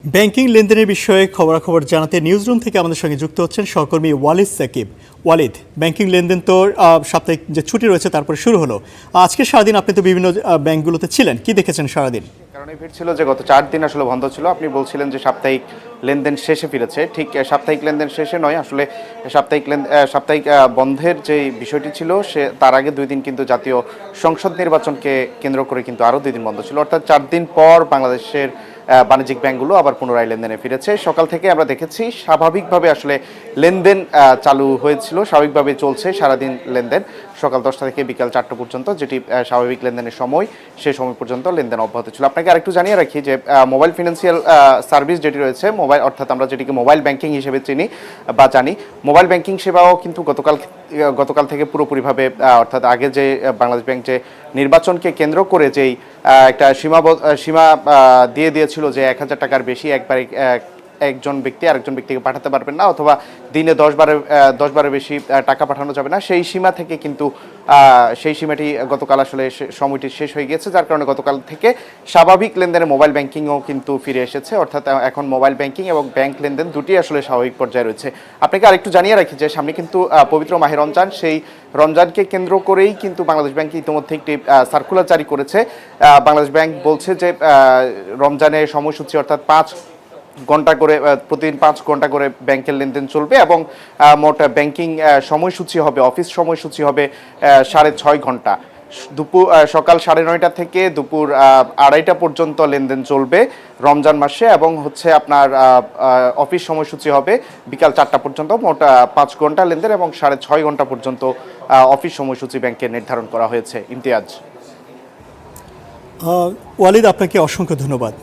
Banking লেনদেনের বিষয়ে খবরাখবর জানাতে নিউজরুম থেকে আমাদের সঙ্গে যুক্ত হচ্ছেন সহকর্মী ওয়ালিদ সাকিব। ওয়ালিদ, ব্যাংকিং লেনদেন তো সাপ্তাহিক যে ছুটি রয়েছে তারপরে শুরু হলো। আজকে সারাদিন আপনি তো বিভিন্ন ব্যাংকগুলোতে ছিলেন, কি দেখেছেন সারাদিন? কারণে ভিড় ছিল যে গত 4 দিন আসলে বন্ধ ছিল। আপনি বলছিলেন যে সাপ্তাহিক লেনদেন শেষে ফিরেছে, ঠিক সাপ্তাহিক লেনদেন শেষে নয়, আসলে সাপ্তাহিক বন্ধের যে বিষয়টি ছিল সে তার আগে 2 দিন কিন্তু জাতীয় সংসদ নির্বাচনকে কেন্দ্র করে কিন্তু আরও 2 দিন বন্ধ ছিল, অর্থাৎ 4 দিন পর বাংলাদেশের বাণিজ্যিক ব্যাংকগুলো আবার পুনরায় লেনদেনে ফিরেছে। সকাল থেকে আমরা দেখেছি স্বাভাবিকভাবে আসলে লেনদেন চালু হয়েছিল, স্বাভাবিকভাবে চলছে সারাদিন লেনদেন, সকাল 10টা থেকে বিকাল 4টা পর্যন্ত, যেটি স্বাভাবিক লেনদেনের সময়, সেই সময় পর্যন্ত লেনদেন অব্যাহত ছিল। আপনাকে আরেকটু জানিয়ে রাখি যে মোবাইল ফিনান্সিয়াল সার্ভিস যেটি রয়েছে, মোবাইল অর্থাৎ আমরা যেটিকে মোবাইল ব্যাংকিং হিসেবে চিনি বা জানি, মোবাইল ব্যাংকিং সেবাও কিন্তু গতকাল থেকে পুরোপুরিভাবে অর্থাৎ আগে যে বাংলাদেশ ব্যাংক যে নির্বাচনকে কেন্দ্র করে যেই একটা সীমা দিয়ে দিয়েছিল যে 1,000 টাকার বেশি একবারে একজন ব্যক্তি আরেকজন ব্যক্তিকে পাঠাতে পারবেন না, অথবা দিনে 10 বারের বেশি টাকা পাঠানো যাবে না, সেই সীমা থেকে কিন্তু সেই সীমাটি গতকাল আসলে সময়টি শেষ হয়ে গিয়েছে, যার কারণে গতকাল থেকে স্বাভাবিক লেনদেনে মোবাইল ব্যাংকিংও কিন্তু ফিরে এসেছে, অর্থাৎ এখন মোবাইল ব্যাংকিং এবং ব্যাংক লেনদেন দুটি আসলে স্বাভাবিক পর্যায়ে রয়েছে। আপনাকে আরেকটু জানিয়ে রাখি যে সামনে কিন্তু পবিত্র মাহে রমজান, সেই রমজানকে কেন্দ্র করেই কিন্তু বাংলাদেশ ব্যাংক ইতিমধ্যে একটি সার্কুলার জারি করেছে। বাংলাদেশ ব্যাংক বলছে যে রমজানের সময়সূচি অর্থাৎ 5 ঘন্টা করে প্রতিদিন 5 ঘন্টা করে ব্যাংকের লেনদেন চলবে এবং মোট ব্যাংকিং সময়সূচি হবে, অফিস সময়সূচি হবে 6.5 ঘন্টা। সকাল 9:30 থেকে দুপুর 2:30 পর্যন্ত লেনদেন চলবে রমজান মাসে, এবং হচ্ছে আপনার অফিস সময়সূচি হবে বিকাল 4টা পর্যন্ত। মোট 5 ঘন্টা লেনদেন এবং 6.5 ঘন্টা পর্যন্ত অফিস সময়সূচি ব্যাংকে নির্ধারণ করা হয়েছে। ইমতিয়াজ। ওয়ালিদ, আপনাকে অসংখ্য ধন্যবাদ।